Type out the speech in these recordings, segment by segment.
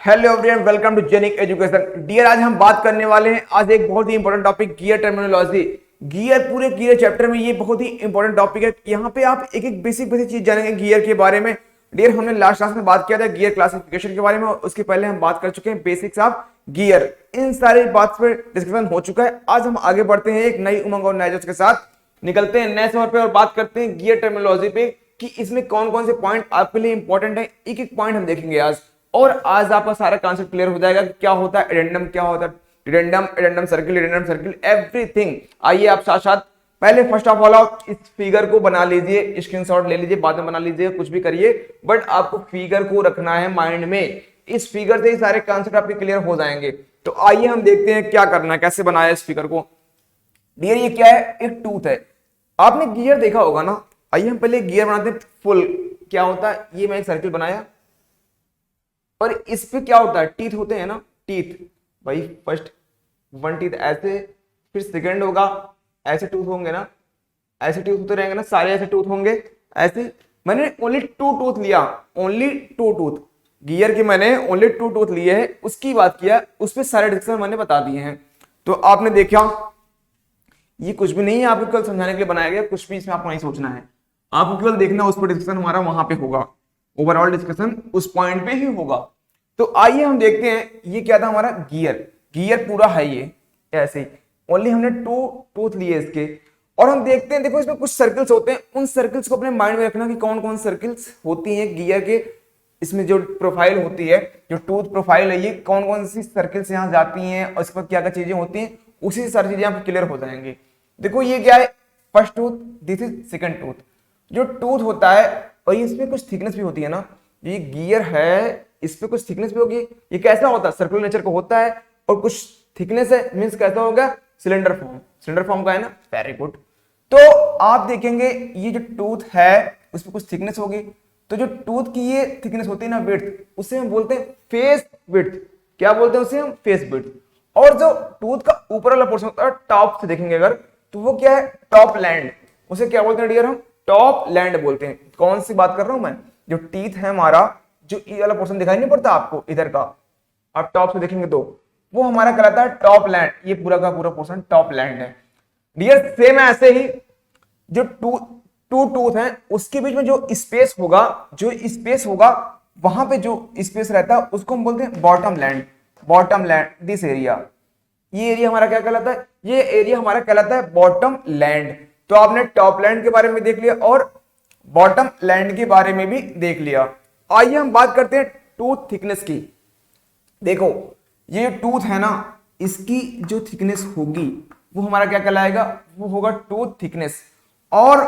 Hello everyone, welcome to जेनिक education. Dear, आज हम बात करने वाले हैं आज एक बहुत ही इंपॉर्टेंट टॉपिक, गियर टर्मिनोलॉजी। पूरे गियर चैप्टर में ये बहुत ही इंपॉर्टेंट टॉपिक है। यहाँ पे आप एक एक बेसिक चीज जानेंगे गियर के बारे में। डियर, हमने लास्ट क्लास में बात किया था गियर क्लासिफिकेशन के बारे में, उसके पहले हम बात कर चुके हैं बेसिक्स ऑफ गियर। इन सारी बात पर डिस्कशन हो चुका है। आज हम आगे बढ़ते हैं, एक नई उमंग और नए जोश के साथ निकलते हैं नए सफर पे और बात करते हैं गियर टर्मिनोलॉजी पे कि इसमें कौन कौन से पॉइंट आपके लिए इंपॉर्टेंट है। एक एक पॉइंट हम देखेंगे आज, और आज आपका सारा कॉन्सेप्ट क्लियर हो जाएगा कि क्या होता है एडेंडम, क्या होता है एडेंडम सर्किल, एवरीथिंग। आइए आप साथ साथ पहले फर्स्ट ऑफ ऑल आप इस फिगर को बना लीजिए, स्क्रीनशॉट ले लीजिए, बाद में बना लीजिए, कुछ भी करिए, बट आपको फिगर को रखना है माइंड में। इस फिगर से ही सारे कॉन्सेप्ट आपके क्लियर हो जाएंगे। तो आइए हम देखते हैं क्या करना है, कैसे बनाया इस फिगर को। डियर, ये क्या है? एक टूथ है। आपने गियर देखा होगा ना। आइए हम पहले गियर बनाते हैं फुल। क्या होता है? ये मैं एक सर्किल बनाया और इस पे क्या होता है? टीथ होते हैं ना, टीथ। भाई फर्स्ट वन टीथ ऐसे, फिर सेकंड होगा ऐसे टूथ होंगे ना, ऐसे टूथ होते रहेंगे ना, सारे ऐसे टूथ होंगे ऐसे। मैंने ओनली टू टूथ लिया, ओनली टू टूथ गियर के मैंने ओनली टू टूथ लिए हैं, उसकी बात किया, उस पर सारे डिस्कशन मैंने बता दिए हैं। तो आपने देखा ये कुछ भी नहीं है, आपको कल समझाने के लिए बनाया गया, कुछ भी इसमें आपको नहीं सोचना है, आपको केवल देखना उस पर डिस्कशन हमारा वहां पे होगा, ओवरऑल डिस्कशन उस पॉइंट पे ही होगा। तो आइए हम देखते हैं ये क्या था हमारा गियर पूरा है ये ऐसे ही, ओनली हमने टू टूथ लिए इसके। और हम देखते हैं, देखो इसमें कुछ सर्कल्स होते हैं, उन सर्कल्स को अपने माइंड में रखना कि कौन कौन सर्कल्स होती हैं गियर के। इसमें जो प्रोफाइल होती है, जो टूथ प्रोफाइल है, ये कौन कौन सी सर्कल्स यहाँ जाती हैं और इसके बाद क्या क्या चीजें होती हैं, उसी से सारी चीजें आपको क्लियर हो जाएंगी। देखो ये क्या है? First tooth, this is second tooth. जो टूथ होता है और इसमें कुछ थिकनेस भी होती है ना, ये गियर है, इस पे कुछ थिकनेस भी होगी। ये कैसा होता है? सर्कुलर नेचर का होता है और कुछ थिकनेस है, मींस कैसा होगा? सिलेंडर फॉर्म का है ना। Very good. तो आप देखेंगे ये जो टूथ है उस पर कुछ थिकनेस होगी। तो जो टूथ की ये थिकनेस होती है ना, विड्थ, उसे हम बोलते हैं फेस विड्थ। क्या बोलते हैं उसे हम? Face width. और जो टूथ का ऊपर वाला पोर्शन होता है, टॉप से देखेंगे अगर, तो वो क्या है? Top land. उसे क्या बोलते हैं डियर? हम टॉप लैंड बोलते हैं। कौन सी बात कर रहा हूं मैं? जो टीथ है हमारा, जो ये वाला पोर्शन दिखाई नहीं पड़ता आपको इधर का, आप टॉप से देखेंगे तो वो हमारा कहलाता है टॉप लैंड। ये पूरा का पूरा पोर्शन टॉप लैंड है डियर। सेम ऐसे ही जो टू टूथ है उसके बीच में जो स्पेस होगा, वहां पे जो स्पेस रहता है उसको हम बोलते हैं बॉटम लैंड। दिस एरिया, ये एरिया हमारा क्या कहलाता है? ये एरिया हमारा कहलाता है बॉटम लैंड। तो आपने टॉप लैंड के बारे में देख लिया और बॉटम लैंड के बारे में भी देख लिया। आइए हम बात करते हैं टूथ थिकनेस की। देखो ये टूथ है ना, इसकी जो थिकनेस होगी वो हमारा क्या कहलाएगा? वो होगा टूथ थिकनेस। और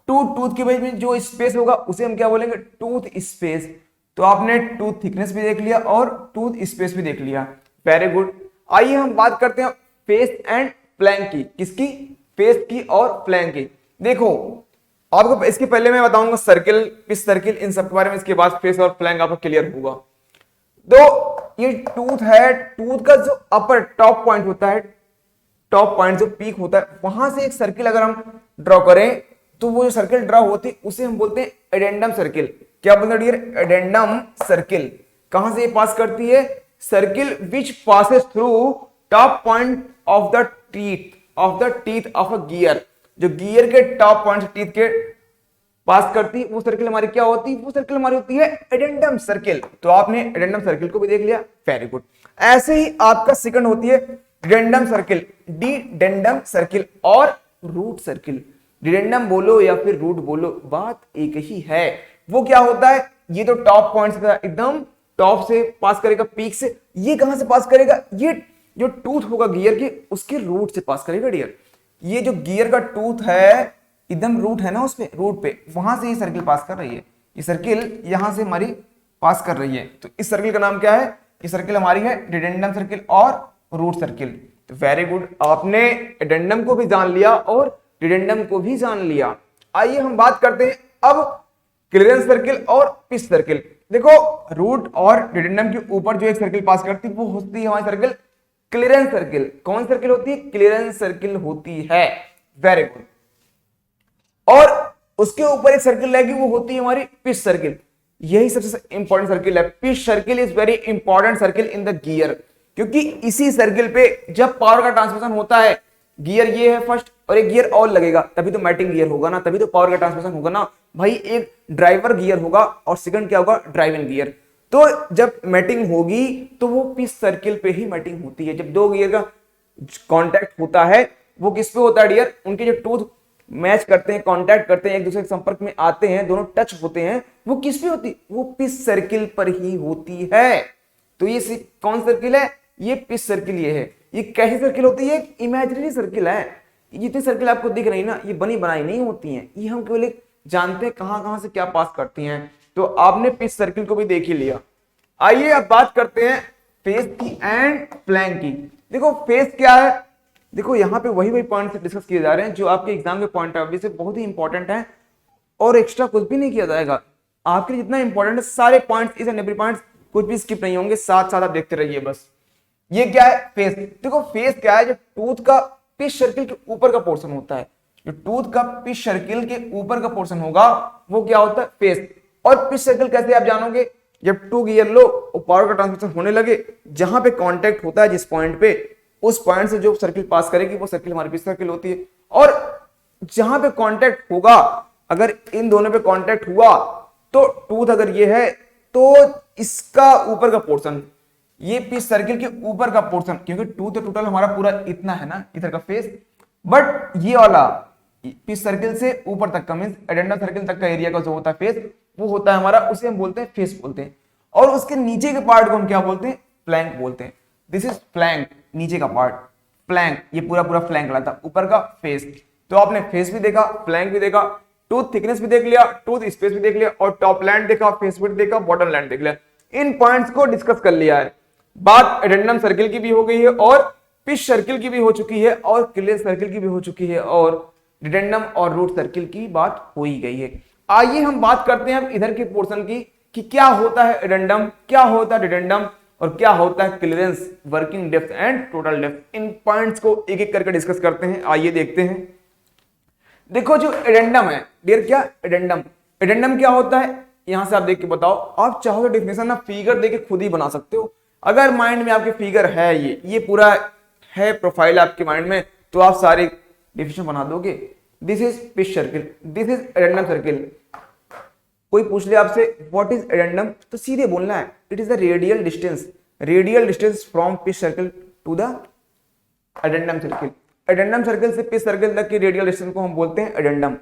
टूथ के बीच में जो स्पेस होगा उसे हम क्या बोलेंगे? Tooth space. तो आपने टूथ थिकनेस भी देख लिया और टूथ स्पेस भी देख लिया। Very good. आइए हम बात करते हैं फेस एंड फ्लैंक की। किसकी? फेस की और फ्लैंक की। देखो आपको इसके पहले मैं बताऊंगा सर्किल, पिच सर्किल, इन सब के बारे में, इसके बाद फेस और फ्लैंक आपको क्लियर होगा। तो ये टूथ है, टूथ का जो अपर टॉप पॉइंट होता है, टॉप पॉइंट जो पीक होता है, वहां से एक सर्किल अगर हम ड्रॉ करें तो वो जो सर्किल ड्रॉ होती है उसे हम बोलते हैं एडेंडम सर्किल। क्या बोलते हैं डियर? Addendum circle. कहां से ये पास करती है? Circle which passes through top point of the teeth of a gear. जो गियर के टॉप पॉइंट टीथ के पास करती वो सर्किल हमारी क्या होती? वो सर्किल हमारी होती है एडेंडम सर्किल। तो आपने एडेंडम सर्किल को भी देख लिया। Very good. ऐसे ही आपका सेकंड होती है डिडेंडम सर्किल, डिडेंडम सर्किल और रूट सर्किल। डिडेंडम बोलो या फिर रूट बोलो, बात एक ही है। वो क्या होता है? ये तो टॉप पॉइंट से एकदम टॉप से पास करेगा, पीक से। ये कहां से पास करेगा? ये जो टूथ होगा गियर के उसके रूट से पास करेगा डियर। ये जो गियर का टूथ है, एकदम रूट है ना, उसपे रूट पे, वहां से ये सर्किल पास कर रही है। ये सर्किल यहां से हमारी पास कर रही है। तो इस सर्किल का नाम क्या है? ये सर्किल हमारी है डिडेंडम सर्किल और रूट सर्किल। तो वेरी गुड, आपने एडेंडम को भी जान लिया और डिडेंडम को भी जान लिया। आइए हम बात करते हैं अब क्लियरेंस सर्किल और पिच सर्किल। देखो रूट और डिडेंडम के ऊपर जो एक सर्किल पास करती है वो होती है हमारी सर्किल क्लियरेंस सर्किल। कौन सर्किल होती है? क्लियरेंस सर्किल होती है। Very good. और उसके ऊपर एक सर्किल रहेगी, वो होती है हमारी पिच सर्किल। यही सबसे इंपॉर्टेंट सर्किल है। Pitch circle is very important circle in the gear, क्योंकि इसी सर्किल पे जब पावर का ट्रांसमिशन होता है, गियर ये है फर्स्ट और एक गियर और लगेगा, तभी तो मैटिंग गियर होगा ना, तभी तो पावर का ट्रांसमिशन होगा ना भाई। एक ड्राइवर गियर होगा और सेकंड क्या होगा, ड्राइविंग गियर। तो जब मैटिंग होगी तो वो पिच सर्किल पे ही मैटिंग होती है। जब दो गियर का कांटेक्ट होता है वो किस पे होता है डियर, उनके जो टूथ मैच करते हैं, कांटेक्ट करते हैं, एक दूसरे के संपर्क में आते हैं, दोनों टच होते हैं, वो किस पे होती, वो पिच सर्किल पर ही होती है। तो ये कौन सर्किल है, ये पिच सर्किल ये है। ये कैसी सर्किल होती है, इमेजिनरी सर्किल है। जितनी सर्किल आपको दिख रही ना, ये बनी बनाई नहीं होती हैं, ये हम केवल जानते हैं कहां कहां से क्या पास करती हैं। तो आपने पिच सर्किल को भी देख ही लिया। आइए अब बात करते हैं फेस की एंड फ्लैंक की। देखो फेस क्या है, देखो यहाँ पे वही पॉइंट डिस्कस किए जा रहे हैं जो आपके एग्जाम के पॉइंट ऑफ व्यू से बहुत ही इंपॉर्टेंट है, और एक्स्ट्रा कुछ भी नहीं किया जाएगा। आपके लिए जितना इंपॉर्टेंट है सारे पॉइंट्स, इस एंड एवरी पॉइंट्स कुछ भी स्किप नहीं होंगे, साथ साथ आप देखते रहिए बस। ये क्या है, फेस। देखो फेस क्या है, जो टूथ का पिच सर्किल के ऊपर का पोर्शन होता है, जो टूथ का पिच सर्किल के ऊपर का पोर्शन होगा वो क्या होता है, फेस। और पिच सर्किल कैसे आप जानोगे, जब टू गियर लो और पावर का ट्रांसमिशन होने लगे, जहां पे कांटेक्ट होता है जिस पॉइंट पे, उस पॉइंट से जो सर्किल पास करेगी वो सर्किल हमारी पिच सर्किल होती है। और जहां पे कांटेक्ट होगा, अगर इन दोनों पे कांटेक्ट हुआ तो टूथ अगर ये है तो इसका ऊपर का पोर्शन, ये पिच सर्किल के ऊपर का पोर्शन, क्योंकि टूथ तो टोटल हमारा पूरा इतना है ना इधर का फेस, बट ये वाला पिच सर्किल से ऊपर तक का मींस एडेंडम सर्किल तक का एरिया का जो होता है फेस, वो होता है हमारा, उसे हम बोलते हैं फेस बोलते हैं। और उसके नीचे के पार्ट को हम क्या बोलते हैं, फ्लैंक बोलते हैं। दिस इज फ्लैंक, नीचे का पार्ट फ्लैंक, ये पूरा पूरा फ्लैंक रहता है, ऊपर का फेस। तो आपने फेस भी देखा, फ्लैंक भी देखा, टूथ थिकनेस भी देख लिया, टूथ स्पेस भी देख लिया, और टॉप लैंड देखा, फेस विड्थ देखा, बॉटम लैंड देख लिया। इन पॉइंट्स को डिस्कस कर लिया है। बात एडेंडम सर्किल की भी हो गई है, और पिच सर्किल की भी हो चुकी है, और क्लियरेंस सर्किल की भी हो चुकी है, और डिडेंडम और रूट सर्किल की बात हो ही गई है। आइए हम बात करते हैं अब इधर के पोर्शन की, कि क्या होता है एडेंडम, क्या होता है डिडेंडम, और क्या होता है clearance, working depth and total depth. In points को एक एक करके डिस्कस करते हैं। आइए देखते हैं। देखो जो एडेंडम है डियर, क्या एडेंडम, एडेंडम क्या होता है, यहां से आप देख के बताओ। आप चाहो तो डेफिनेशन ना फिगर देके खुद ही बना सकते हो, अगर माइंड में आपके फिगर है, ये पूरा है प्रोफाइल आपके माइंड में, तो आप सारे डेफिनेशन बना दोगे। This is pitch circle, this is addendum circle. कोई पूछ ले आपसे व्हाट इज एडेंडम, तो सीधे बोलना है it is the radial distance from pitch circle to the addendum circle. Addendum circle से पिच सर्किल तक की रेडियल डिस्टेंस को हम बोलते हैं एडेंडम।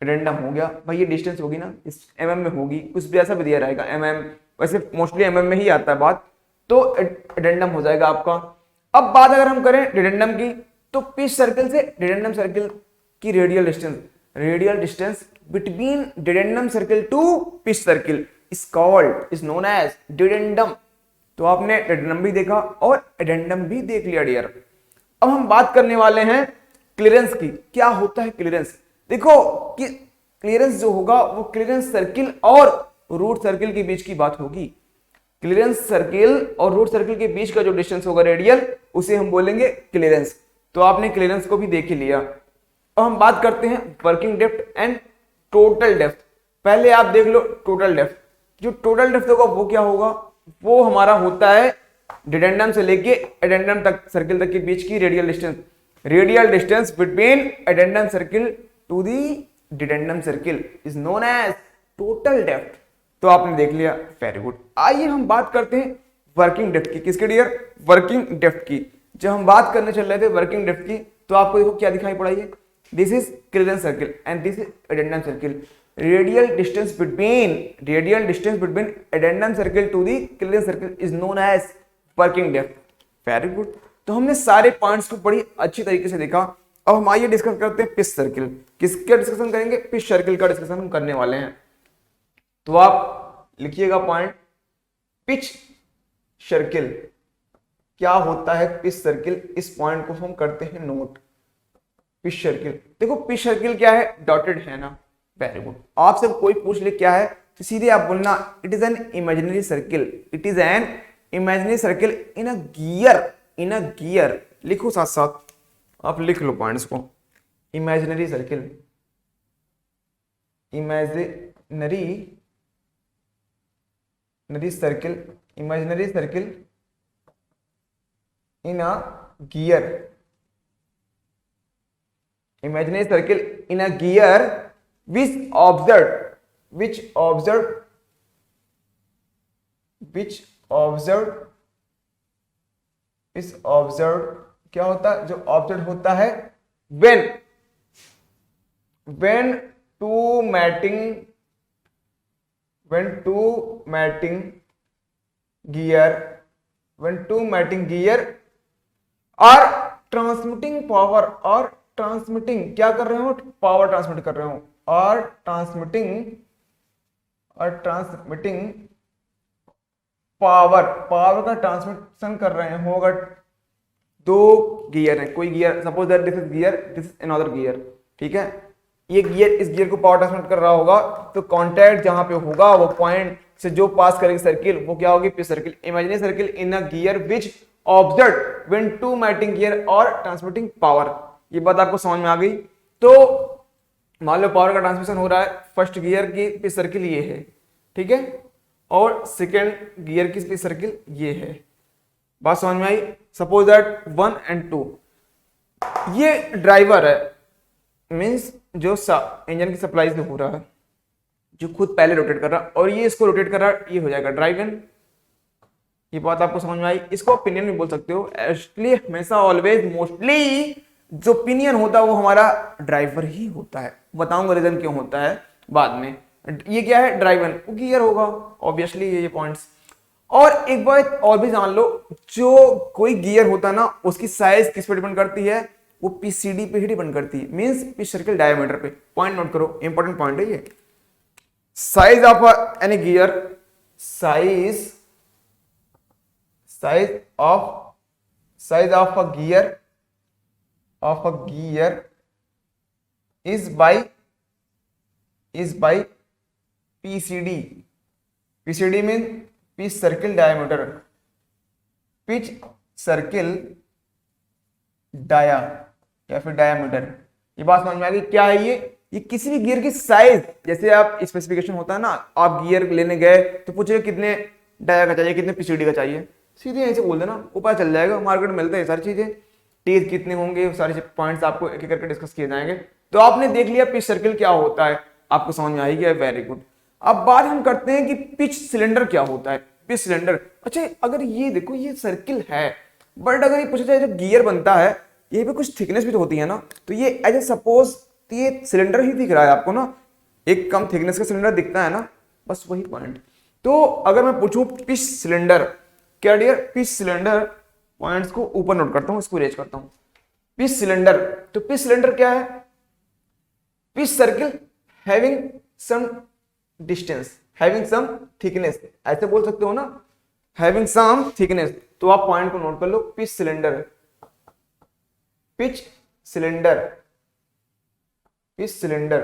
एडेंडम हो गया भाई, ये डिस्टेंस होगी ना, इस mm में होगी, कुछ भी ऐसा भी दिया रहेगा mm, वैसे मोस्टली mm में ही आता है बात, तो एडेंडम हो जाएगा आपका। अब बात अगर हम करें डिडेंडम की, तो पिच सर्किल से डिडेंडम सर्किल की radial distance between dedendum circle to pitch circle is known as dedendum. तो आपने डिडेंडम भी देखा और एडेंडम भी देख लिया डियर। अब हम बात करने वाले हैं क्लियरेंस की। क्या होता है क्लियरेंस, देखो कि क्लियरेंस जो होगा वो क्लियरेंस सर्किल और रूट सर्किल के बीच की बात होगी। क्लियरेंस सर्किल और रूट सर्किल के बीच का जो डिस्टेंस होगा रेडियल, उसे हम बोलेंगे क्लियरेंस। तो आपने क्लियरेंस को भी देख ही लिया। अब हम बात करते हैं working depth and total depth. पहले आप देख लो टोटल डेप्थ। जो टोटल डेप्थ होगा वो क्या होगा, वो हमारा होता है डिडेंडम से लेके एडेंडम तक सर्किल तक के बीच की radial distance between addendum circle to the dedendum circle is known as total depth. तो आपने देख लिया, वेरी गुड। आइए हम बात करते हैं वर्किंग डेप्थ की। किसके डियर, वर्किंग डेप्थ की। जब हम बात करने चल रहे थे वर्किंग डेप्थ की, तो आपको देखो क्या दिखाई पड़ा, ये this is clearance circle and this is addendum circle. Radial distance between addendum circle to the clearance circle is known as working depth. Very good. तो हमने सारे पॉइंट्स को बड़ी अच्छी तरीके से देखा। अब हम आइए डिस्कस करते हैं पिच सर्किल। किसका डिस्कशन करेंगे, पिच सर्किल का डिस्कशन हम करने वाले हैं। तो आप लिखिएगा पॉइंट, पिच सर्किल क्या होता है, पिच सर्किल, इस पॉइंट को हम करते हैं नोट। पिच सर्किल, देखो पिच सर्किल क्या है, डॉटेड है ना, वेरी गुड। आपसे कोई पूछ ले क्या है, तो सीधे आप बोलना it is an imaginary circle, it is an imaginary circle in a gear. लिखो साथ साथ, आप लिख लो पॉइंट्स को। Imaginary circle, imaginary imaginary circle in a gear, imaginary circle in a gear which observed क्या होता है, जो ऑब्जर्व होता है when two mating gear are transmitting power, और ट्रांसमिटिंग क्या कर रहे हो, पावर ट्रांसमिट कर रहे हो, और ट्रांसमिटिंग पावर का ट्रांसमिशन कर रहे हैं होगा। दो गियर है, कोई gear, suppose that this is gear, this is another gear, ठीक है, ये गियर इस गियर को पावर ट्रांसमिट कर रहा होगा, तो कांटेक्ट जहां पे होगा वो पॉइंट से जो पास करेगी सर्किल वो क्या होगी, pitch circle. Imaginary circle in a gear which observe when two mating gear और ट्रांसमिटिंग पावर। ये बात आपको समझ में आ गई। तो मान लो पावर का ट्रांसमिशन हो रहा है, फर्स्ट गियर की पिच सर्किल ये है, ठीक है, और सेकेंड गियर की पिच सर्किल ये है। बात समझ में आई। सपोज दैट 1 and 2 ये ड्राइवर है, मीन्स जो इंजन की सप्लाई से हो रहा है, जो खुद पहले रोटेट कर रहा है, और ये इसको रोटेट कर रहा है, ये हो जाएगा ड्राइव इन। ये बात आपको समझ में आई। इसको ओपिनियन भी बोल सकते हो, एक्चुअली हमेशा ऑलवेज मोस्टली जो ओपिनियन होता है वो हमारा ड्राइवर ही होता है। बताऊंगा रीजन क्यों होता है बाद में। ये क्या है, ड्राइवन, वो गियर होगा ऑब्वियसली, ये पॉइंट्स। और एक बात और भी जान लो, जो कोई गियर होता है ना उसकी साइज किस पे डिपेंड करती है, वो पीसीडी पे ही डिपेंड करती है, मींस पिच सर्किल डायमीटर पे। पॉइंट नोट करो, इंपॉर्टेंट पॉइंट है ये। Size of any gear, size of a gear is by PCD. PCD means pitch circle diameter. pitch circle dia या फिर डायमीटर। ये बात समझ में आ गई। क्या है ये किसी भी गियर की साइज, जैसे आप स्पेसिफिकेशन होता है ना, आप गियर लेने गए तो पूछे कितने डाया का चाहिए, कितने पीसीडी का चाहिए, सीधे ऐसे बोल देना, वो पता चल जाएगा। मार्केट में मिलते हैं सारी चीजें, टीथ कितने होंगे, सारे पॉइंट्स आपको एक एक करके डिस्कस किए जाएंगे। तो आपने देख लिया पिच सर्किल क्या होता है, आपको समझ में आएगी, वेरी गुड। अब बात हम करते हैं कि पिच सिलेंडर क्या होता है। पिच सिलेंडर, अच्छा अगर ये देखो ये सर्किल है, बट अगर ये पूछा जाए जो गियर बनता है ये पे कुछ थिकनेस भी तो होती है ना, तो ये एज ए सपोज ये सिलेंडर ही दिख रहा है आपको ना, एक कम थिकनेस का सिलेंडर दिखता है ना, बस वही पॉइंट। तो अगर मैं पूछूं पिच सिलेंडर क्या डियर, पिच सिलेंडर, पॉइंट्स को ऊपर नोट करता हूं, इसको इरेज करता हूं। पिच सिलेंडर, तो पिच सिलेंडर क्या है, pitch circle having some distance, having some thickness, ऐसे बोल सकते हो ना, हैविंग सम थिकनेस। तो आप पॉइंट को नोट कर लो, pitch cylinder, pitch cylinder, pitch cylinder,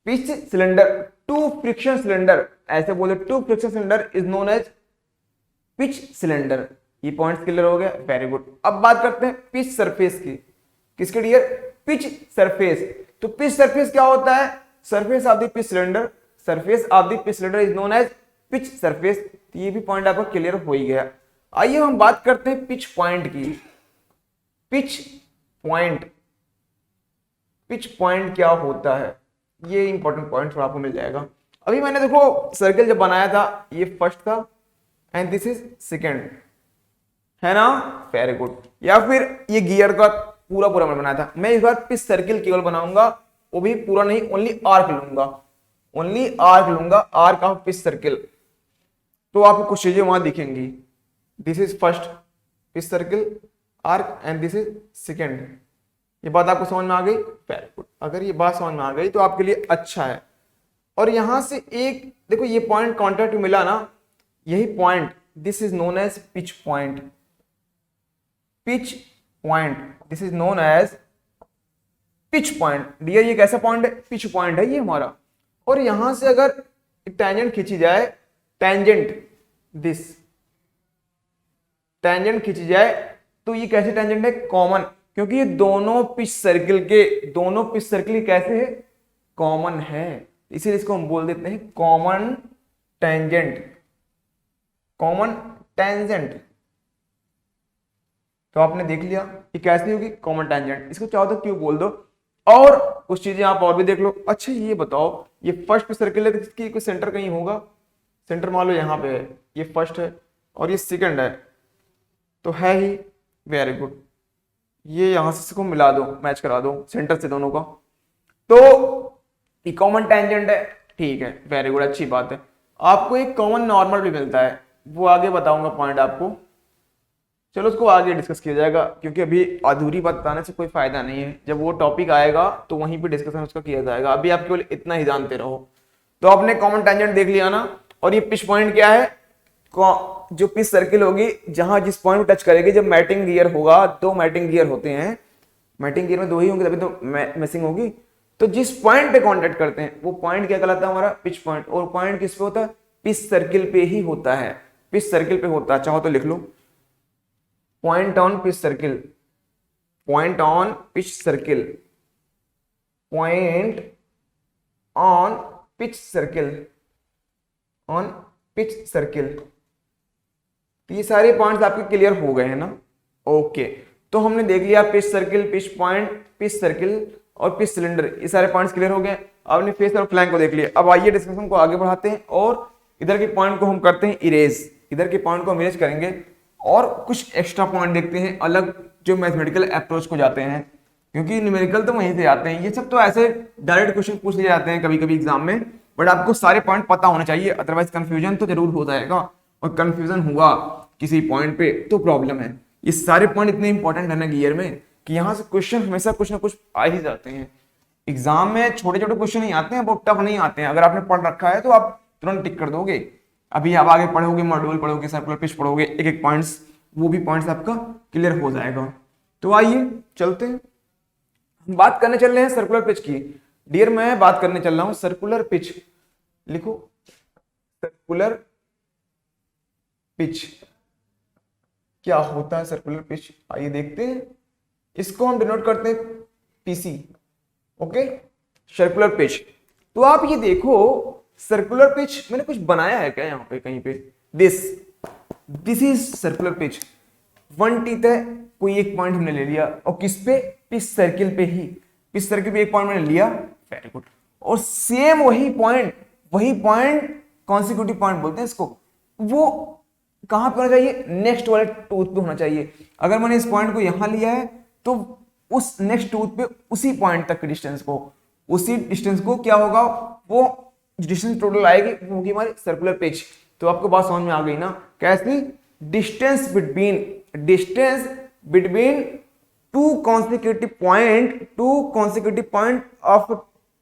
pitch cylinder, two friction cylinder, ऐसे बोले, two friction cylinder is known as pitch cylinder. ये पॉइंट्स क्लियर हो गया, वेरी गुड। अब बात करते हैं पिच सरफेस की, किसके डियर, पिच सरफेस। तो पिच सरफेस क्या होता है, surface of the pitch cylinder, surface of the pitch cylinder is known as pitch surface. तो ये भी पॉइंट आपका क्लियर हो ही गया। आइए हम बात करते हैं पिच पॉइंट की। पिच पॉइंट, पिच पॉइंट क्या होता है, ये इंपॉर्टेंट पॉइंट थोड़ा आपको मिल जाएगा। अभी मैंने देखो सर्किल जब बनाया था, ये फर्स्ट था एंड दिस इज सेकेंड, है ना, वेरी गुड। या फिर ये गियर का पूरा मैं बनाया था, मैं इस बार पिच सर्किल केवल बनाऊंगा, वो भी पूरा नहीं, ओनली आर्क लूंगा, ओनली आर्क लूंगा, आर्क ऑफ पिच सर्किल। तो आपको कुछ चीजें वहां दिखेंगी, this is first pitch circle arc and this is second. ये बात आपको समझ में आ गई, वेरी गुड। अगर ये बात समझ में आ गई तो आपके लिए अच्छा है। और यहां से एक देखो ये पॉइंट कॉन्टैक्ट मिला ना, यही point, this is known as pitch point, pitch point, this is known as pitch point. Dear ये कैसा पॉइंट है, पिच पॉइंट है ये हमारा। और यहां से अगर टेंजेंट खींची जाए, टेंजेंट, दिस टेंजेंट खींची जाए, तो ये कैसे टेंजेंट है, कॉमन, क्योंकि ये दोनों पिच सर्किल कैसे है, कॉमन है। इसीलिए इसको हम बोल देते हैं कॉमन टेंजेंट। कॉमन टेंजेंट तो आपने देख लिया कि कैसी होगी कॉमन टेंजेंट। इसको चाहो तो क्यों बोल दो, और कुछ चीजें आप और भी देख लो। अच्छा ये बताओ, ये फर्स्ट पे सर्किल है तो इसकी कोई सेंटर कहीं होगा? सेंटर मान लो यहाँ पे है, ये फर्स्ट है और ये सेकंड है, तो है ही। वेरी गुड, ये यहां से इसको मिला दो, मैच करा दो सेंटर से दोनों का, तो ये कॉमन टेंजेंट है। ठीक है, वेरी गुड, अच्छी बात है। आपको एक कॉमन नॉर्मल भी मिलता है, वो आगे बताऊंगा पॉइंट आपको। चलो उसको आगे डिस्कस किया जाएगा, क्योंकि अभी अधूरी बात बताने से कोई फायदा नहीं है। जब वो टॉपिक आएगा तो वहीं पे डिस्कशन उसका किया जाएगा। अभी आप केवल इतना ही जानते रहो। तो आपने कॉमन टेंजेंट देख लिया ना। और ये पिच पॉइंट क्या है? जो पिच सर्किल होगी जहां जिस पॉइंट टच करेगी, जब मैटिंग गियर होगा, दो मैटिंग गियर होते हैं, मैटिंग गियर में दो ही होंगे तभी तो मैसिंग होगी। तो जिस पॉइंट पे कांटेक्ट करते हैं वो पॉइंट क्या कहलाता है? हमारा पिच पॉइंट। और पॉइंट किस पे होता है? पिच सर्किल पे ही होता है, पिच सर्किल पे होता है। चाहो तो लिख लो point on pitch circle, point on pitch circle, point on pitch circle, on pitch circle. ये सारे पॉइंट्स आपके क्लियर हो गए हैं ना? ओके, तो हमने देख लिया pitch circle, pitch point, pitch circle और पिच सिलेंडर, ये सारे पॉइंट्स क्लियर हो गए। आपने फेस और फ्लैंक को देख लिया। अब आइए डिस्कशन को आगे बढ़ाते हैं और इधर के पॉइंट को हम करते हैं इरेज। इधर के पॉइंट को हम इरेज करेंगे और कुछ एक्स्ट्रा पॉइंट देखते हैं अलग, जो मैथमेटिकल अप्रोच को जाते हैं, क्योंकि न्यूमेरिकल तो वहीं से आते हैं। ये सब तो ऐसे डायरेक्ट क्वेश्चन पूछ लिए जाते हैं कभी कभी एग्जाम में, बट आपको सारे पॉइंट पता होने चाहिए, अदरवाइज कंफ्यूजन तो जरूर हो जाएगा। और कंफ्यूजन हुआ किसी पॉइंट पे तो प्रॉब्लम है। ये सारे पॉइंट इतने इंपॉर्टेंट है ना गियर में, कि यहाँ से क्वेश्चन हमेशा कुछ ना कुछ आ ही जाते हैं। एग्जाम में छोटे छोटे क्वेश्चन नहीं आते हैं, बहुत टफ नहीं आते हैं। अगर आपने पढ़ रखा है तो आप तुरंत टिक कर दोगे। अभी आप आगे पढ़ोगे, मॉड्यूल पढ़ोगे, सर्कुलर पिच पढ़ोगे, एक एक पॉइंट्स, वो भी पॉइंट्स आपका क्लियर हो जाएगा। तो आइए चलते हैं, हम बात करने चल रहे हैं सर्कुलर पिच की। डियर मैं बात करने चल रहा हूं सर्कुलर पिच। लिखो सर्कुलर पिच। क्या होता है सर्कुलर पिच? आइए देखते हैं। इसको हम डिनोट करते हैं पीसी। Okay, circular pitch. तो आप ये देखो, सर्कुलर पिच मैंने कुछ बनाया है क्या यहाँ पे कहीं पे? This is circular pitch. One teeth है, कोई एक पॉइंट हमने ले लिया, और किस पे? पिच सर्किल पे ही। पिच सर्किल पे एक पॉइंट मैंने लिया, वेरी गुड। और सेम वही पॉइंट कॉन्सिक्यूटिव पॉइंट बोलते हैं इसको, वो कहां पे होना चाहिए? नेक्स्ट वाले टूथ पे होना चाहिए। अगर मैंने इस पॉइंट को यहां लिया है तो उस नेक्स्ट टूथ पे उसी पॉइंट तक की डिस्टेंस को क्या होगा? वो डिस्टेंस टोटल आएगी, वो होगी हमारी सर्कुलर पिच। तो आपको बात समझ में आ गई ना? कैसी? Distance between two consecutive point of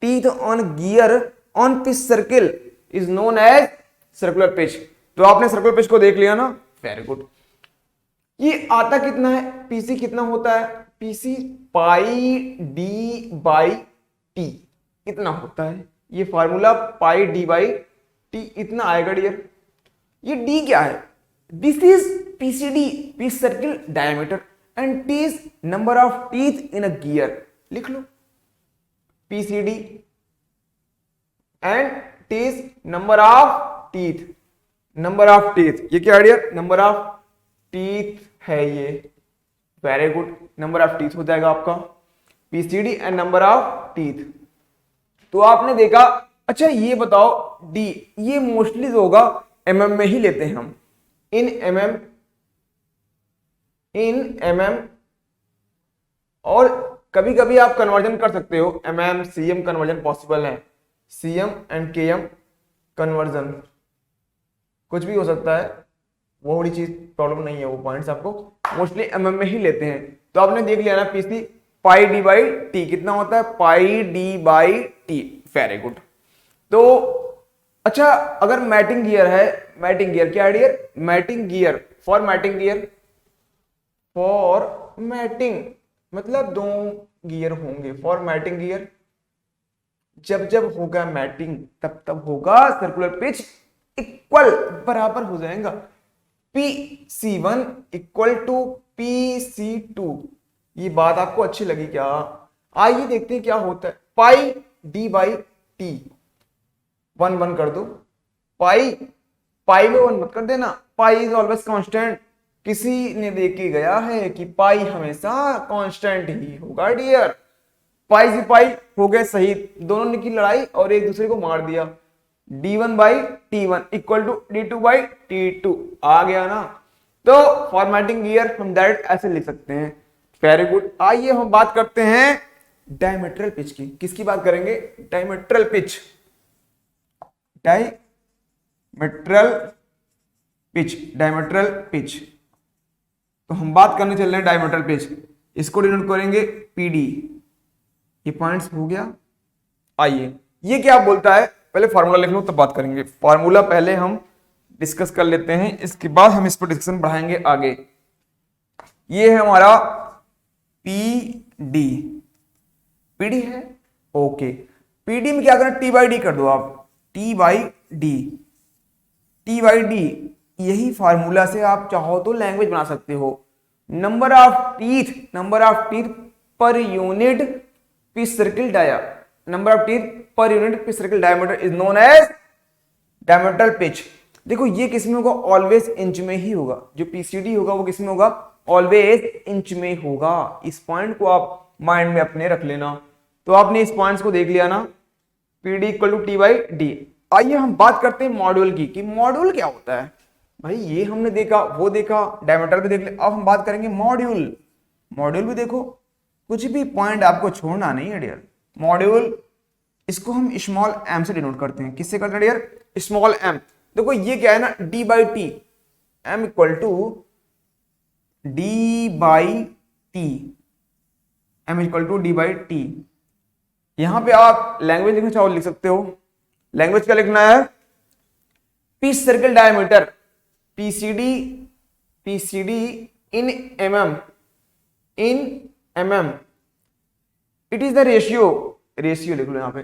teeth on gear on pitch circle is known as circular pitch। तो आपने सर्कुलर पिच को देख लिया ना, वेरी गुड। ये आता कितना है? पीसी कितना होता है? PC pi D by T कितना होता है? ये formula pi D by T इतना आएगा डियर। ये डी क्या है? This is PCD, pitch circle diameter, and T is number of teeth in a gear. लिख लो PCD and T is number of teeth. ये क्या है डियर? नंबर ऑफ टीथ है ये, very good. Number of teeth हो जाएगा आपका PCD and number of teeth. तो आपने देखा। अच्छा ये बताओ डी, ये मोस्टली जो होगा एमएम में ही लेते हैं हम, इन एमएम, और कभी कभी आप कन्वर्जन कर सकते हो, एमएम सीएम कन्वर्जन पॉसिबल है, सीएम एंड केएम कन्वर्जन कुछ भी हो सकता है, वो बड़ी चीज प्रॉब्लम नहीं है। वो पॉइंट्स आपको मोस्टली एमएम में ही लेते हैं। तो आपने देख लिया ना PC pi D by T कितना होता है? Pi D by T, very good. तो अच्छा अगर मैटिंग गियर है, मैटिंग गियर क्या है dear? Mating gear, for mating मतलब दो गियर होंगे, फॉर मैटिंग गियर। जब होगा मैटिंग तब होगा सर्कुलर पिच इक्वल, बराबर हो जाएगा। PC1 equal to PC2। ये बात आपको अच्छी लगी क्या? आइए देखते हैं क्या होता है। Pi D by T, one one कर दो, पाई पाई में वन मत कर देना, पाई इज ऑलवेज कांस्टेंट। किसी ने देख के गया है कि पाई हमेशा कांस्टेंट ही होगा डियर। पाई से पाई हो गए शहीद, दोनों ने की लड़ाई और एक दूसरे को मार दिया। d1 by t1 equal to d2 by t2 आ गया ना। तो फॉर्मेटिंग गियर हम डायरेक्ट ऐसे लिख सकते हैं। Very good. आइए हम बात करते हैं डायमेट्रल पिच की। किसकी बात करेंगे? Diametral pitch. Diametral pitch, diametral pitch. तो हम बात करने चल रहे हैं डायमेट्रल पिच। इसको डिनोट करेंगे पीडी। ये पॉइंट्स हो गया। आइए ये क्या बोलता है, पहले फार्मूला लिख लो तब बात करेंगे। फार्मूला पहले हम डिस्कस कर लेते हैं, इसके बाद हम इस पर डिस्कशन बढ़ाएंगे आगे। ये है हमारा पीडी। पीडी है ओके। पीडी में क्या करना, टी बाई डी कर दो आप, T by D. T by D, यही फार्मूला से आप चाहो तो लैंग्वेज बना सकते हो। Number of teeth per unit pitch circle dia, number of teeth per unit pitch circle diameter is known as diametral pitch. देखो ये किस में होगा, ऑलवेज इंच में ही होगा। जो पीसीडी होगा वो किस में होगा, ऑलवेज इंच में होगा। इस पॉइंट को आप माइंड में अपने रख लेना। तो आपने इस पॉइंट्स को देख लिया ना, PD equal to T by D. आइए हम बात करते हैं मॉड्यूल की, कि मॉड्यूल क्या होता है। भाई ये हमने देखा, वो देखा, डायमीटर भी देख ले। अब हम बात करेंगे मॉड्यूल। मॉड्यूल भी देखो, कुछ भी पॉइंट आपको छोड़ना नहीं है डियर। मॉड्यूल, इसको हम स्मॉल एम से डिनोट करते हैं। किससे करते हैं डियर? Small M. देखो ये क्या है ना, D by T, M equal to D by T, M equal to D by T. यहां पे आप लैंग्वेज लिखना चाहो लिख सकते हो। लैंग्वेज क्या लिखना है, pitch circle diameter, PCD in mm, it is the ratio लिख लो यहां पे,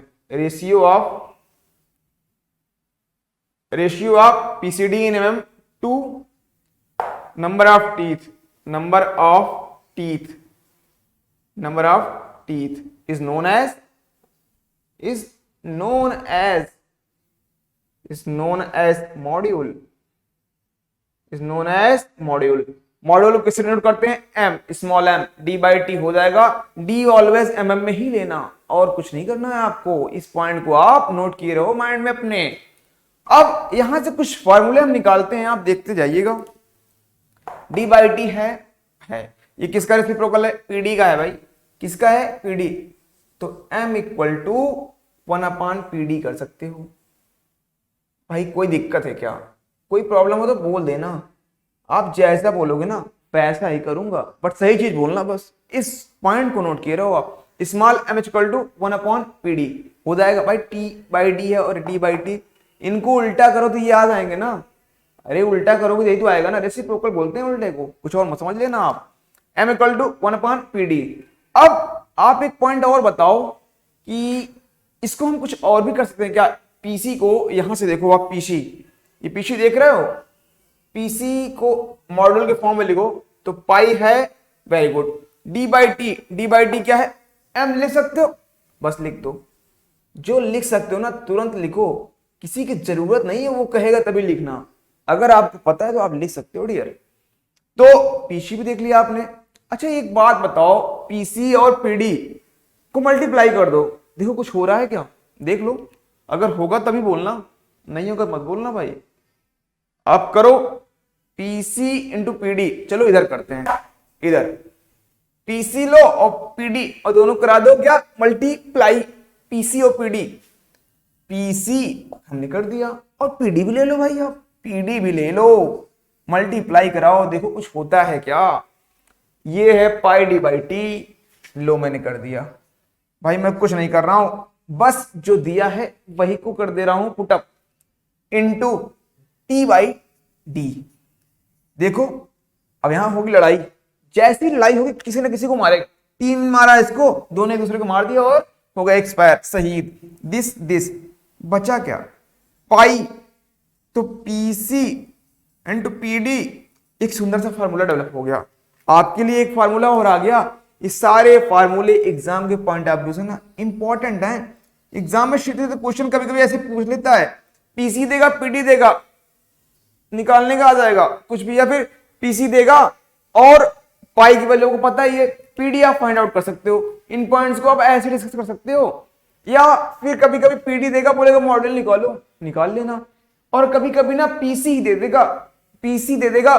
ratio of PCD in mm to number of teeth is known as module। Module किससे डिनोट करते हैं, M, small M. D by T हो जाएगा, D always M में ही लेना और कुछ नहीं करना है आपको। इस पॉइंट को आप नोट किए रहो माइंड में अपने। अब यहां से कुछ फॉर्मूले हम निकालते हैं, आप देखते जाइएगा। डी बाई टी है ये किसका रेसिप्रोकल है, पीडी का है भाई। किसका है, पीडी। तो m इक्वल टू 1/PD कर सकते हो। भाई कोई दिक्कत है क्या, कोई प्रॉब्लम हो तो बोल देना। आप जैसा बोलोगे ना वैसा ही करूंगा, बट सही चीज बोलना बस। इस पॉइंट को नोट किए रहो आप। Small m equal to 1/PD हो जाएगा भाई। t बाई डी है और d बाई टी, इनको उल्टा करो तो ये आ जाएंगे ना। अरे उल्टा करोगे यही तो आएगा ना, रेसिप्रोकल बोलते हैं उल्टे को, कुछ और मत समझ लेना आप। m equal to 1/PD। अब आप एक पॉइंट और बताओ कि इसको हम कुछ और भी कर सकते हैं क्या। पीसी को यहां से देखो आप, पीसी, ये पीसी देख रहे हो, पीसी को मॉड्यूल के फॉर्म में लिखो तो पाई है। Very good. D by T क्या है, एम लिख सकते हो, बस लिख दो। जो लिख सकते हो ना तुरंत लिखो, किसी की जरूरत नहीं है वो कहेगा तभी लिखना। अगर आपको पता है तो आप लिख सकते हो डियर। तो पीसी भी देख लिया आपने। अच्छा एक बात बताओ, पीसी और पीडी को मल्टीप्लाई कर दो, देखो कुछ हो रहा है क्या, देख लो। अगर होगा तभी बोलना, नहीं होगा मत बोलना भाई। आप करो पीसी इंटू पीडी। चलो इधर करते हैं, इधर पीसी लो और पीडी और दोनों करा दो क्या, मल्टीप्लाई। पीसी और पीडी, पीसी हमने कर दिया और पीडी भी ले लो भाई, आप पीडी भी ले लो, मल्टीप्लाई कराओ, देखो कुछ होता है क्या। ये है पाई डी बाई टी, लो मैंने कर दिया भाई। मैं कुछ नहीं कर रहा हूं, बस जो दिया है वही को कर दे रहा हूं put up, into T by D. देखो अब यहां होगी लड़ाई, जैसी लड़ाई होगी किसी न किसी को मारे। 3 मारा इसको, दोनों एक दूसरे को मार दिया और हो गया एक्सपायर, शहीद। दिस बचा क्या, पाई। तो पीसी इनटू पीडी, एक सुंदर सा फार्मूला डेवलप हो गया। आपके लिए एक फार्मूला और आ गया। ये सारे फार्मूले एग्जाम के पॉइंट ऑफ व्यू से ना इंपॉर्टेंट हैं। एग्जाम में सीधे तो क्वेश्चन कभी कभी ऐसे पूछ लेता है, पीसी देगा पीडी देगा, निकालने का आ जाएगा कुछ भी, या फिर पीसी देगा और पाई की वैल्यू को पता ही है, पीडी आप फाइंड आउट कर सकते हो, इन पॉइंट्स को आप ऐसे डिस्कस कर सकते हो, या फिर कभी कभी पीडी देगा बोलेगा मॉडल निकालो, निकाल लेना, और कभी कभी ना पीसी ही दे देगा, पीसी दे देगा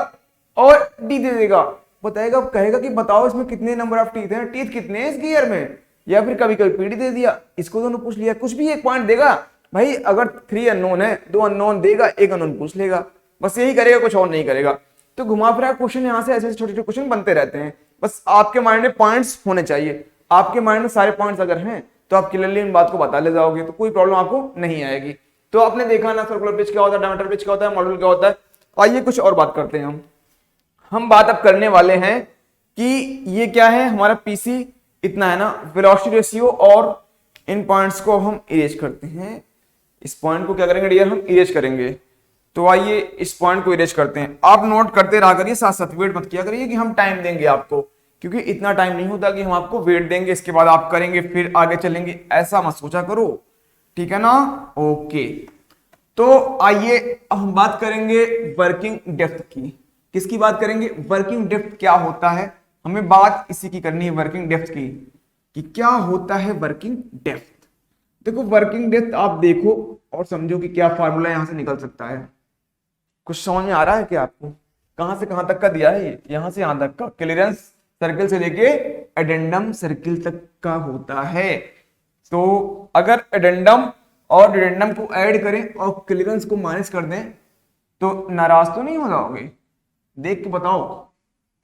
और डी दे देगा, बताएगा, कहेगा कि बताओ इसमें कितने नंबर ऑफ टीथ हैं, टीथ कितने हैं इस गियर में, या फिर कभी कभी पीडी दे दिया, इसको दोनों पूछ लिया, कुछ भी एक पॉइंट देगा भाई, अगर 3 अननोन है 2 अननोन देगा, 1 अननोन पूछ लेगा, बस यही करेगा, कुछ और नहीं करेगा। तो घुमा फिरा क्वेश्चन यहाँ से ऐसे छोटे छोटे क्वेश्चन बनते रहते हैं, बस आपके माइंड में पॉइंट्स होने चाहिए, आपके माइंड में सारे पॉइंट्स अगर हैं तो आप क्लियरली इन बात को बता ले जाओगे, तो कोई प्रॉब्लम आपको नहीं आएगी। तो आपने देखा ना सर्कुलर पिच क्या होता है, डायमीटर पिच क्या होता है, मॉडल क्या होता है। आइए कुछ और बात करते हैं। हम बात अब करने वाले हैं कि ये क्या है, हमारा पीसी इतना है ना, वेलोसिटी रेशियो, और इन पॉइंट्स को हम इरेज करते हैं, इस पॉइंट को क्या करेंगे डियर, हम इरेज करेंगे। तो आइए इस पॉइंट को इरेज करते हैं, आप नोट करते रहा करिए, साथ साथ वेट मत किया करिए कि हम टाइम देंगे आपको, क्योंकि इतना टाइम नहीं होता कि हम आपको वेट देंगे इसके बाद आप करेंगे फिर आगे चलेंगे, ऐसा मत सोचा करो, ठीक है ना। ओके, तो आइए हम बात करेंगे वर्किंग डेप्थ की। किसकी बात करेंगे, वर्किंग डेप्थ क्या होता है, हमें बात इसी की करनी है, वर्किंग डेप्थ की, कि क्या होता है वर्किंग डेप्थ। देखो वर्किंग डेप्थ आप देखो और समझो कि क्या फार्मूला यहां से निकल सकता है, कुछ समझ में आ रहा है क्या आपको, कहां से कहां तक का दिया है, यहां से यहां तक का, क्लियरेंस सर्किल से लेके एडेंडम सर्किल तक का होता है। तो अगर एडेंडम और डिडेंडम को ऐड करें और क्लियरेंस को माइनस कर दें तो नाराज तो नहीं हो जाओगे, देख के बताओ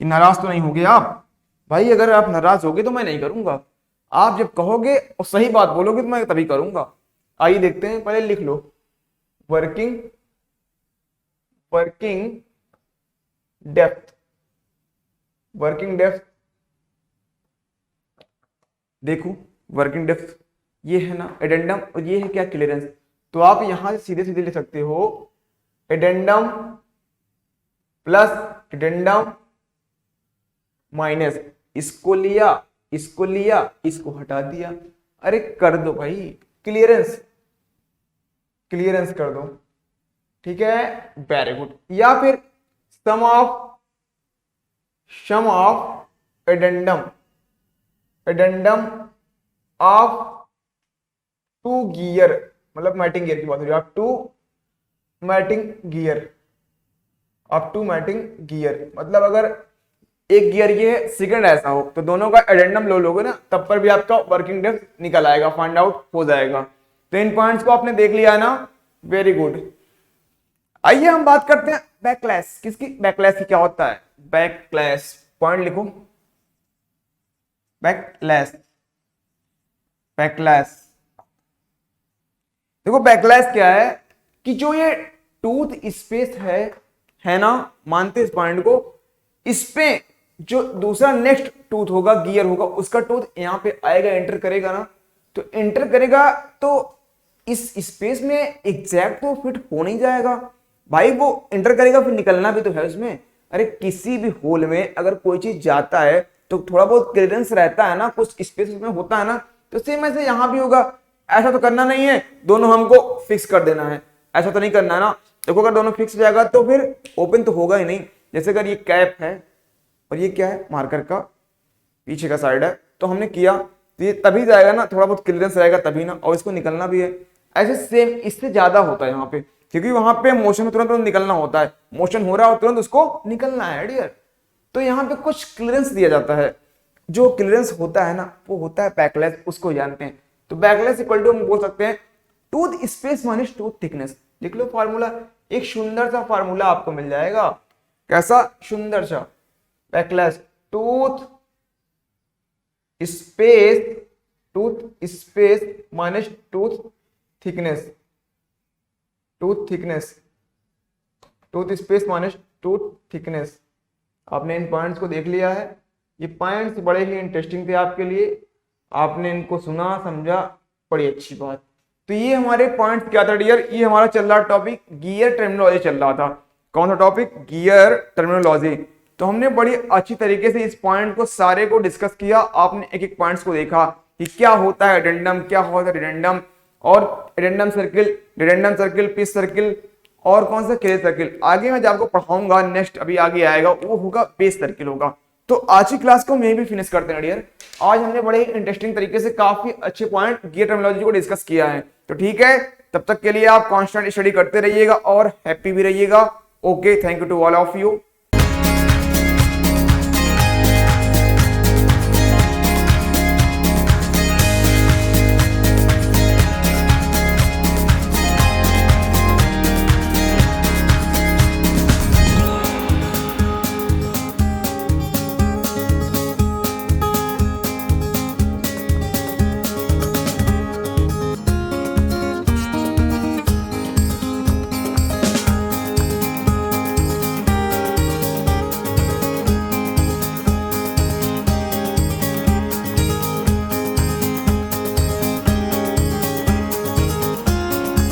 कि नाराज तो नहीं होगे आप। भाई अगर आप नाराज होगे तो मैं नहीं करूंगा, आप जब कहोगे और सही बात बोलोगे तो मैं तभी करूंगा। आइए देखते हैं, पहले लिख लो वर्किंग डेप्थ, वर्किंग डेप्थ, देखो वर्किंग डेप्थ ये है ना एडेंडम और ये है क्या क्लियरेंस, तो आप यहां से सीधे सीधे लिख सकते हो एडेंडम प्लस एडेंडम माइनस, इसको लिया इसको लिया इसको हटा दिया, अरे कर दो भाई क्लियरेंस, क्लियरेंस कर दो, ठीक है, वेरी गुड। या फिर sum of addendum of two gear, मतलब मैटिंग गियर की बात हो रही है, आप टू मैटिंग गियर, मतलब अगर एक गियर ये है सेकंड ऐसा हो तो दोनों का एडेंडम लो लोगे ना, तब पर भी आपका वर्किंग डेप्थ निकल आएगा, फाइंड आउट हो जाएगा। तो इन पॉइंट्स को आपने देख लिया है ना, वेरी गुड। आइए हम बात करते हैं बैकलैश, किसकी, बैकलैश की क्या होता है, बैकलैश, पॉइंट लिखो, बैकलैश, बैकलैश, देखो बैकलैश क्या है कि जो ये टूथ स्पेस है ना, मानते इस पॉइंट को, इस पे जो दूसरा नेक्स्ट टूथ होगा, गियर होगा, उसका टूथ यहां पे आएगा, एंटर करेगा ना, तो एंटर करेगा तो इस स्पेस में एग्जैक्ट तो फिट हो नहीं जाएगा भाई, वो एंटर करेगा फिर निकलना भी तो है उसमें। अरे किसी भी होल में अगर कोई चीज जाता है तो थोड़ा बहुत क्लियरेंस रहता है ना, कुछ स्पेस उसमें होता है ना, तो सेम ऐसे यहां भी होगा। ऐसा तो करना नहीं है दोनों हमको फिक्स कर देना है, ऐसा तो नहीं करना है ना। देखो अगर दोनों फिक्स हो जाएगा तो फिर ओपन तो होगा ही नहीं। जैसे अगर ये कैप है और ये क्या है, मार्कर का पीछे का साइड है, तो हमने किया तो ये तभी जाएगा ना, थोड़ा बहुत क्लियरेंस रहेगा तभी ना, और इसको निकलना भी है। ऐसे सेम इससे ज्यादा होता है यहाँ पे, क्योंकि वहां पे मोशन में तुरंत निकलना होता है, मोशन हो रहा है तुरंत उसको निकलना है डियर। तो यहाँ पे कुछ क्लियरेंस दिया जाता है, जो क्लियरेंस होता है ना वो होता है बैकलैश, उसको जानते हैं। तो बैकलैश इक्वल टू हम बोल सकते हैं tooth space minus tooth thickness. लिख लो फार्मूला, एक सुंदर सा फार्मूला आपको मिल जाएगा, कैसा सुंदर सा, backlash tooth space minus tooth thickness, tooth space minus tooth thickness. आपने इन पॉइंट्स को देख लिया है, ये पॉइंट्स बड़े ही इंटरेस्टिंग थे आपके लिए, आपने इनको सुना समझा, बड़ी अच्छी बात। तो ये हमारे पॉइंट्स क्या था डियर, ये हमारा चल रहा टॉपिक गियर टर्मिनोलॉजी चल रहा था। कौन सा टॉपिक, गियर टर्मिनोलॉजी। तो हमने बड़ी अच्छी तरीके से इस पॉइंट को सारे को डिस्कस किया, आपने एक एक पॉइंट्स को देखा कि क्या होता है एडेंडम, क्या होता है डिडेंडम, और रिडंडेंट सर्किल, पीस सर्किल और कौन सा क्लेश सर्किल। आगे मैं जो आपको पढ़ाऊंगा नेक्स्ट अभी आगे आएगा वो होगा बेस सर्किल होगा। तो आज की क्लास को मैं भी फिनिश करते हैं डियर। आज हमने बड़े इंटरेस्टिंग तरीके से काफी अच्छे पॉइंट गियर टर्मिनोलॉजी को डिस्कस किया है। तो ठीक है, तब तक के लिए आप कांस्टेंट स्टडी करते रहिएगा और हैप्पी भी रहिएगा। Okay, thank you to all of you.